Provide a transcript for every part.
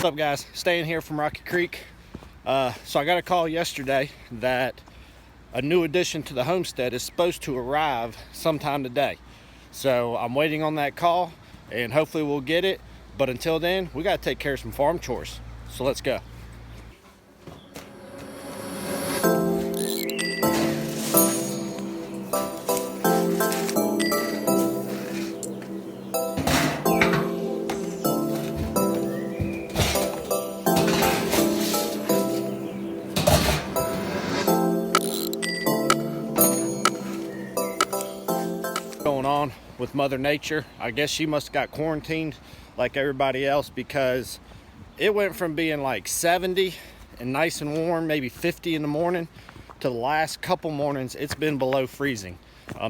What's up, guys? Staying here from Rocky Creek. So I got a call yesterday that a new addition to the homestead is supposed to arrive sometime today. So I'm waiting on that call and hopefully we'll get it. But until then, we got to take care of some farm chores. So let's go. Going on with Mother Nature. I guess she must have got quarantined like everybody else, because it went from being like 70 and nice and warm, maybe 50 in the morning, to the last couple mornings it's been below freezing.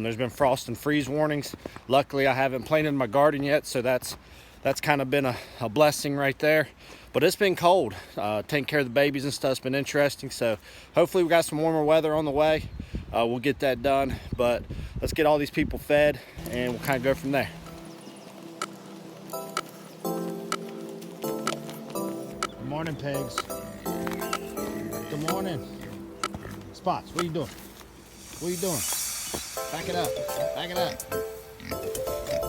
There's been frost and freeze warnings. Luckily I haven't planted my garden yet, so that's kind of been a blessing right there. But it's been cold. Taking care of the babies and stuff's been interesting, so hopefully we got some warmer weather on the way. We'll get that done, but let's get all these people fed and we'll kind of go from there. Good morning, pigs. Good morning. Spots, what are you doing? What are you doing? Back it up. Back it up.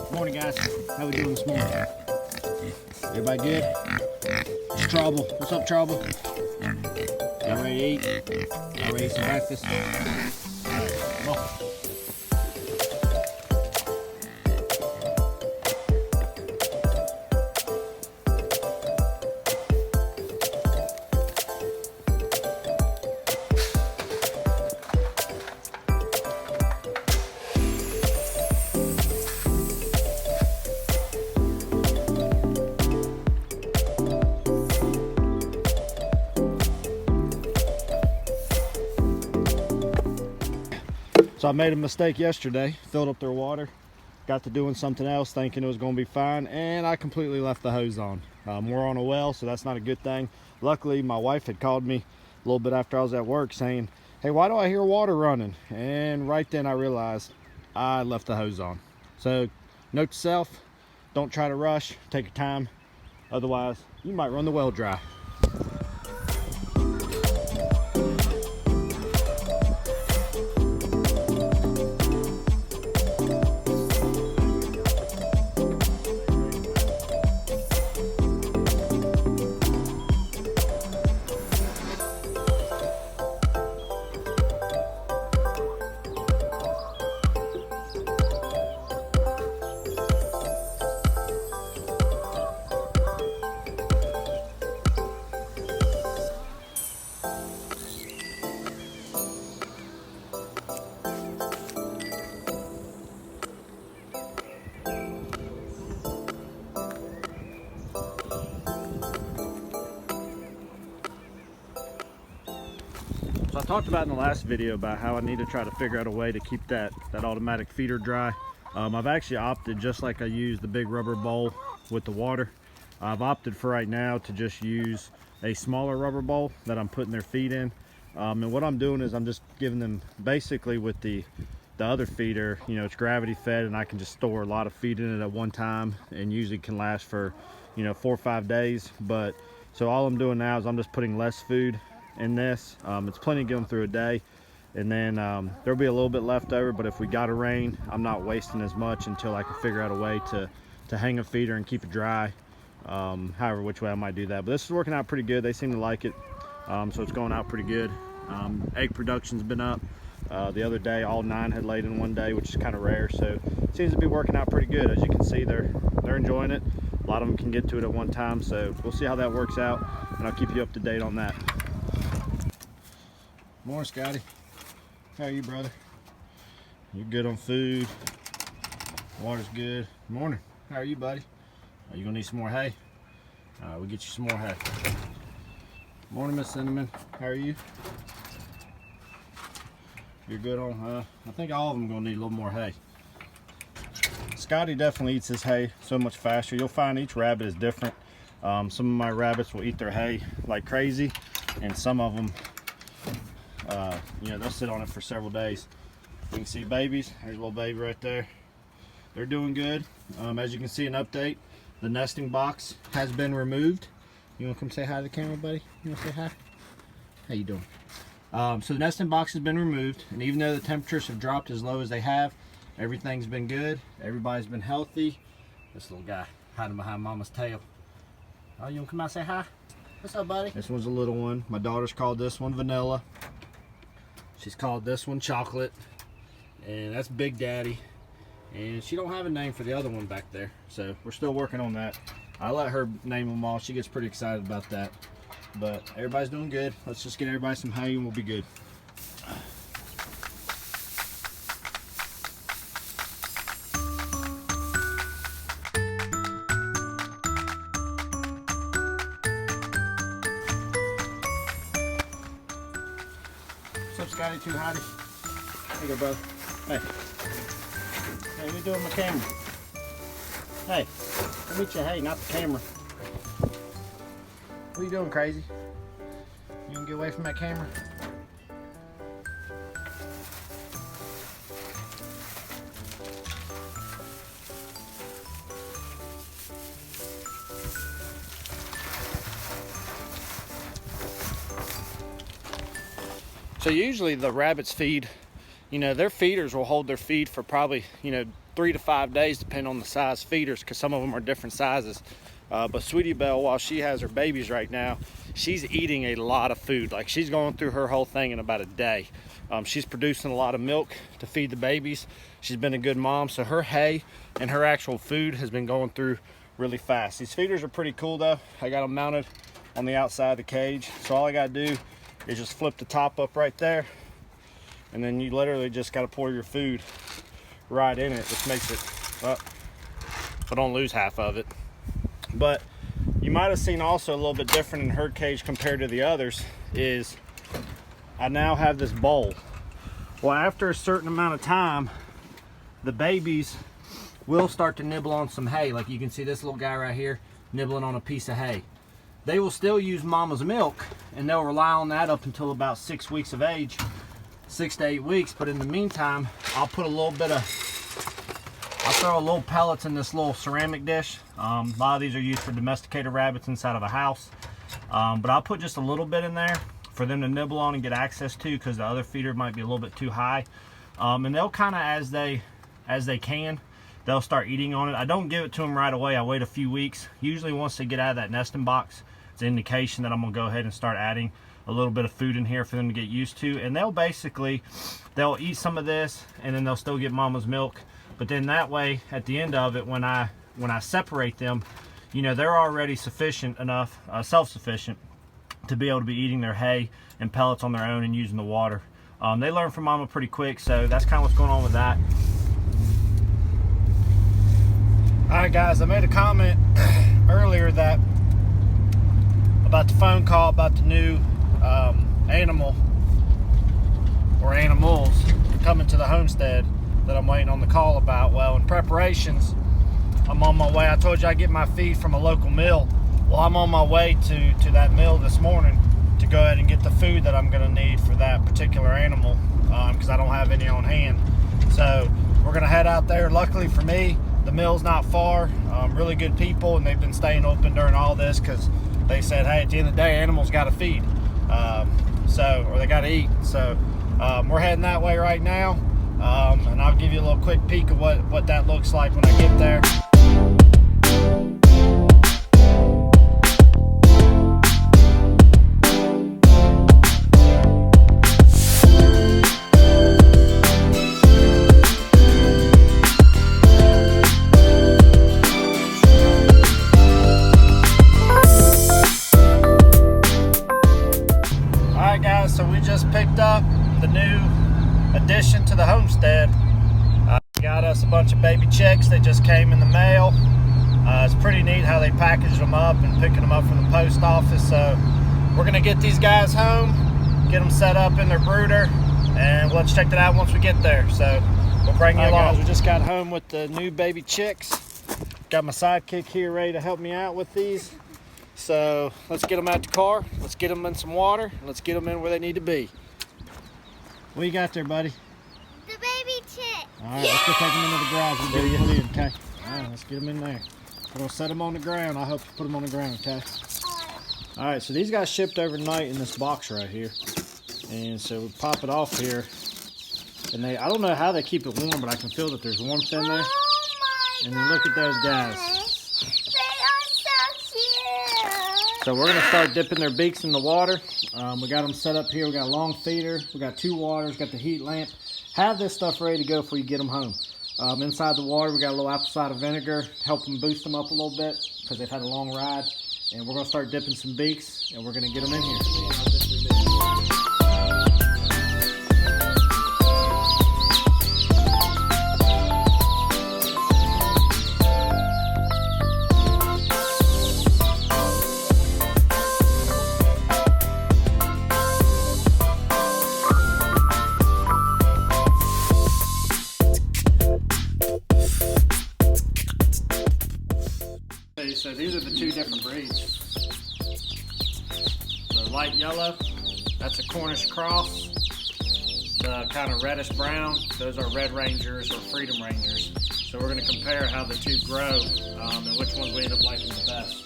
Good morning, guys. How we doing this morning? Everybody good? It's Trouble. What's up, Trouble? Y'all ready to eat? Y'all ready to eat some breakfast? Come on. So I made a mistake yesterday, filled up their water, got to doing something else thinking it was going to be fine, and I completely left the hose on. We're on a well, so that's not a good thing. Luckily, my wife had called me a little bit after I was at work saying, hey, why do I hear water running? And right then I realized I left the hose on. So note to self, don't try to rush, take your time. Otherwise, you might run the well dry. So I talked about in the last video about how I need to try to figure out a way to keep that automatic feeder dry. I've actually opted, just like I use the big rubber bowl with the water, I've opted for right now to just use a smaller rubber bowl that I'm putting their feed in. And what I'm doing is I'm just giving them, basically with the other feeder, you know, it's gravity fed and I can just store a lot of feed in it at one time, and usually can last for, you know, 4 or 5 days. But so all I'm doing now is I'm just putting less food in this. It's plenty to get them through a day, and then there'll be a little bit left over, but if we got a rain, I'm not wasting as much until I can figure out a way to hang a feeder and keep it dry. However which way I might do that, but this is working out pretty good. They seem to like it, so it's going out pretty good. Egg production's been up. The other day all 9 had laid in one day, which is kind of rare, so it seems to be working out pretty good. As you can see, they're enjoying it. A lot of them can get to it at one time, so we'll see how that works out, and I'll keep you up to date on that. Morning, Scotty. How are you, brother? You good on food? Water's good. Morning. How are you, buddy? Are you gonna need some more hay? We'll get you some more hay. Morning, Miss Cinnamon. How are you? You're good on, I think all of them gonna need a little more hay. Scotty definitely eats his hay so much faster. You'll find each rabbit is different. Some of my rabbits will eat their hay like crazy, and some of them, you know, they'll sit on it for several days. You can see babies. There's a little baby right there. They're doing good. As you can see, an update, the nesting box has been removed. You want to come say hi to the camera, buddy? You want to say hi? How you doing? So the nesting box has been removed, and even though the temperatures have dropped as low as they have, everything's been good. Everybody's been healthy. This little guy hiding behind Mama's tail. Oh, you want to come out and say hi? What's up, buddy? This one's a little one. My daughter's called this one Vanilla. She's called this one Chocolate. And that's Big Daddy. And she don't have a name for the other one back there. So we're still working on that. I let her name them all. She gets pretty excited about that. But everybody's doing good. Let's just get everybody some hay and we'll be good. What's up, Scotty? Too hotty? Here you go, brother. Hey. Hey, what are you doing with my camera? Hey, come eat your hay, not the camera. What are you doing, crazy? You gonna get away from that camera? So usually the rabbits feed, you know, their feeders will hold their feed for probably, you know, 3 to 5 days, depending on the size feeders, because some of them are different sizes. But Sweetie Belle, while she has her babies right now, she's eating a lot of food. Like, she's going through her whole thing in about a day. She's producing a lot of milk to feed the babies. She's been a good mom, so her hay and her actual food has been going through really fast. These feeders are pretty cool though. I got them mounted on the outside of the cage. So all I gotta do is just flip the top up right there, and then you literally just gotta pour your food right in it, which makes it, well, so don't lose half of it. But you might have seen also a little bit different in her cage compared to the others is I now have this bowl. Well, after a certain amount of time, the babies will start to nibble on some hay. Like you can see this little guy right here nibbling on a piece of hay. They will still use mama's milk, and they'll rely on that up until about 6 weeks of age, 6 to 8 weeks. But in the meantime, I'll put a little bit of, I'll throw a little pellets in this little ceramic dish. A lot of these are used for domesticated rabbits inside of a house. But I'll put just a little bit in there for them to nibble on and get access to, because the other feeder might be a little bit too high. And they'll kind of, as they can, they'll start eating on it. I don't give it to them right away. I wait a few weeks. Usually once they get out of that nesting box, it's an indication that I'm gonna go ahead and start adding a little bit of food in here for them to get used to. And they'll eat some of this, and then they'll still get mama's milk. But then that way, at the end of it, when I separate them, you know, they're already sufficient enough, self-sufficient, to be able to be eating their hay and pellets on their own and using the water. They learn from mama pretty quick, so that's kind of what's going on with that. All right, guys, I made a comment earlier that about the phone call about the new animal or animals coming to the homestead that I'm waiting on the call about. Well, in preparations, I'm on my way. I told you I get my feed from a local mill. Well, I'm on my way to that mill this morning to go ahead and get the food that I'm gonna need for that particular animal, because I don't have any on hand. So we're gonna head out there. Luckily for me, the mill's not far. Really good people, and they've been staying open during all this, because they said, hey, at the end of the day, animals gotta feed, or they gotta eat. So we're heading that way right now. And I'll give you a little quick peek of what that looks like when I get there. Alright guys, so we just picked up the new addition to the homestead. Got us a bunch of baby chicks that just came in the mail. It's pretty neat how they packaged them up and picking them up from the post office. So we're gonna get these guys home, get them set up in their brooder, and let's check that out once we get there. So we'll bring you along. Guys, we just got home with the new baby chicks. Got my sidekick here ready to help me out with these. So let's get them out the car, let's get them in some water, and let's get them in where they need to be. What you got there, buddy? The baby chick. All right, let's go take them into the garage and get them in, okay? All right, let's get them in there. We're gonna set them on the ground. I hope you put them on the ground, okay? All right, so these guys shipped overnight in this box right here. And so we pop it off here. And I don't know how they keep it warm, but I can feel that there's warmth in there. Oh my And then look at those guys. They are so cute. So we're gonna start dipping their beaks in the water. We got them set up here. We got a long feeder. We got 2 waters, got the heat lamp. Have this stuff ready to go before you get them home. Inside the water, we got a little apple cider vinegar, help them boost them up a little bit because they've had a long ride. And we're gonna start dipping some beaks and we're gonna get them in here. So these are the 2 different breeds. The light yellow, that's a Cornish cross. The kind of reddish brown, those are Red Rangers or Freedom Rangers. So we're going to compare how the 2 grow and which ones we end up liking the best.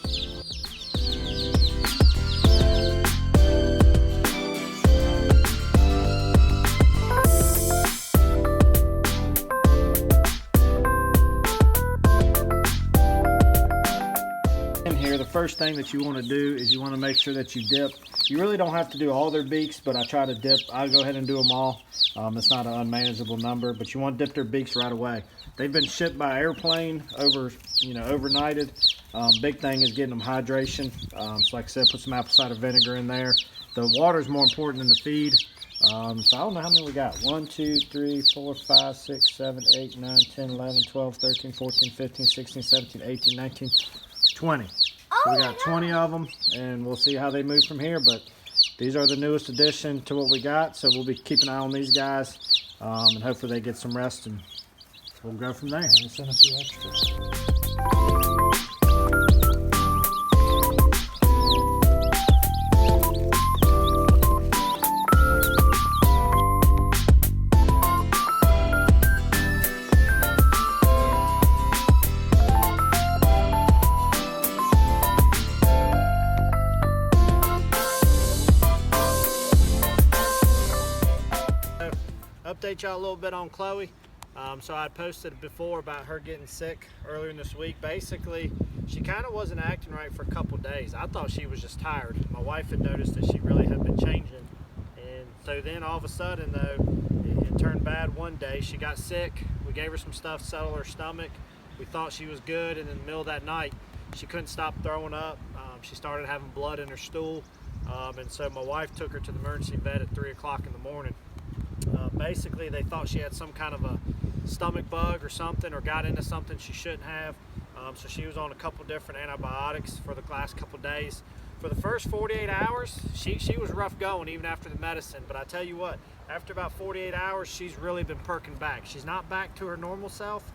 The first thing that you want to do is you want to make sure that you dip. You really don't have to do all their beaks, but I try to dip. I'll go ahead and do them all. It's not an unmanageable number, but you want to dip their beaks right away. They've been shipped by airplane overnighted. Big thing is getting them hydration. So like I said, put some apple cider vinegar in there. The water is more important than the feed. So I don't know how many we got. 1, 2, 3, 4, 5, 6, 7, 8, 9, 10, 11, 12, 13, 14, 15, 16, 17, 18, 19, 20. So we got 20 of them, and we'll see how they move from here. But these are the newest addition to what we got, so we'll be keeping an eye on these guys, and hopefully they get some rest, and we'll go from there. We'll send a few extras. Update y'all a little bit on Chloe. So I posted before about her getting sick earlier in this week. Basically, she kind of wasn't acting right for a couple days. I thought she was just tired. My wife had noticed that she really had been changing. And so then all of a sudden though, it turned bad one day. She got sick. We gave her some stuff to settle her stomach. We thought she was good, and in the middle of that night, she couldn't stop throwing up. She started having blood in her stool. And so my wife took her to the emergency vet at 3 o'clock in the morning. Basically, they thought she had some kind of a stomach bug or something, or got into something she shouldn't have. So she was on a couple different antibiotics for the last couple days. For the first 48 hours, she was rough going even after the medicine. But I tell you what, after about 48 hours, she's really been perking back. She's not back to her normal self.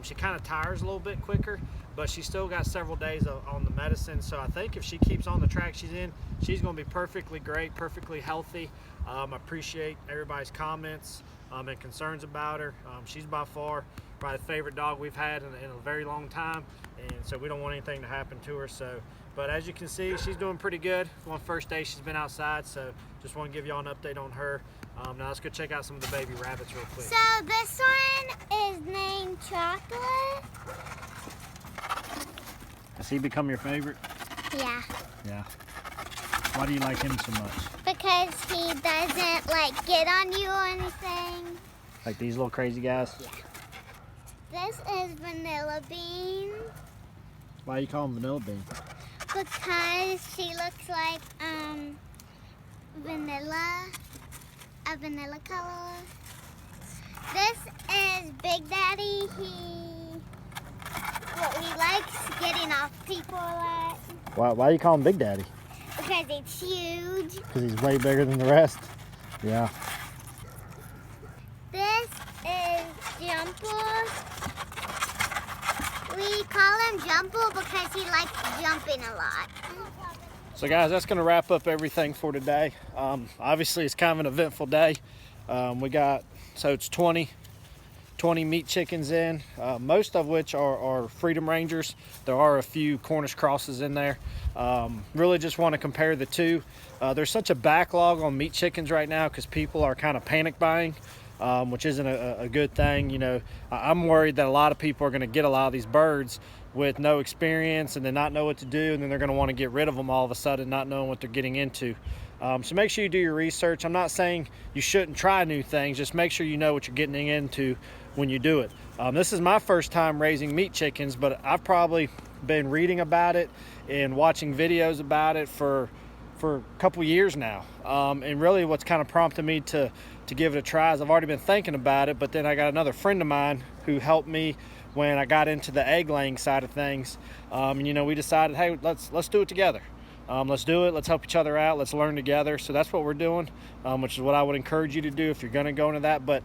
She kind of tires a little bit quicker, but she still got several days on the medicine. So I think if she keeps on the track she's in, she's going to be perfectly great, perfectly healthy. I appreciate everybody's comments and concerns about her. She's by far probably the favorite dog we've had in a very long time, and so we don't want anything to happen to her. So, but as you can see, she's doing pretty good. One first day she's been outside, so just want to give y'all an update on her. Now let's go check out some of the baby rabbits real quick. So this one is named Chocolate. Has he become your favorite? Yeah. Yeah. Why do you like him so much? Because he doesn't like get on you or anything. Like these little crazy guys? Yeah. This is Vanilla Bean. Why you call him Vanilla Bean? Because she looks like vanilla, a vanilla color. This is Big Daddy. He likes getting off people a lot. Why you call him Big Daddy? Because it's huge. Because he's way bigger than the rest? Yeah. This is Jumper. We call him Jumper because he likes jumping a lot. So guys, that's going to wrap up everything for today. Obviously, it's kind of an eventful day. So it's 20 20 meat chickens in, most of which are Freedom Rangers. There are a few Cornish crosses in there. Really just want to compare the two. There's such a backlog on meat chickens right now because people are kind of panic buying, which isn't a good thing. You know, I'm worried that a lot of people are going to get a lot of these birds with no experience and then not know what to do, and then they're going to want to get rid of them all of a sudden, not knowing what they're getting into. So make sure you do your research. I'm not saying you shouldn't try new things, just make sure you know what you're getting into when you do it. This is my first time raising meat chickens, but I've probably been reading about it and watching videos about it for a couple years now. And really what's kind of prompted me to give it a try is I've already been thinking about it, but then I got another friend of mine who helped me when I got into the egg laying side of things. And you know, we decided, hey, let's do it together. Let's do it. Let's help each other out. Let's learn together. So that's what we're doing, which is what I would encourage you to do if you're going to go into that. But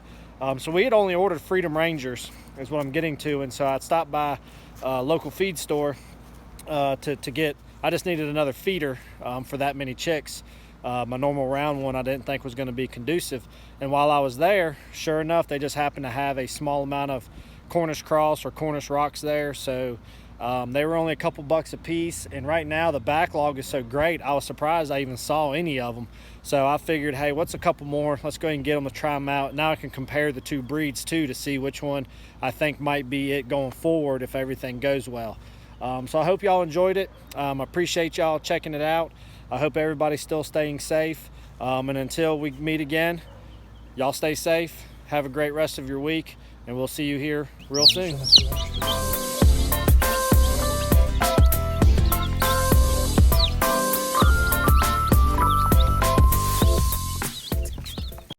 so we had only ordered Freedom Rangers is what I'm getting to. And so I stopped by a local feed store to get, I just needed another feeder for that many chicks. My normal round one I didn't think was going to be conducive. And while I was there, sure enough, they just happened to have a small amount of Cornish cross or Cornish rocks there. So they were only a couple bucks a piece, and right now the backlog is so great I was surprised I even saw any of them. So I figured, hey, what's a couple more, let's go ahead and get them to try them out. Now I can compare the two breeds too to see which one I think might be it going forward if everything goes well. So I hope y'all enjoyed it. I appreciate y'all checking it out. I hope everybody's still staying safe, and until we meet again, y'all stay safe, have a great rest of your week, and we'll see you here real soon.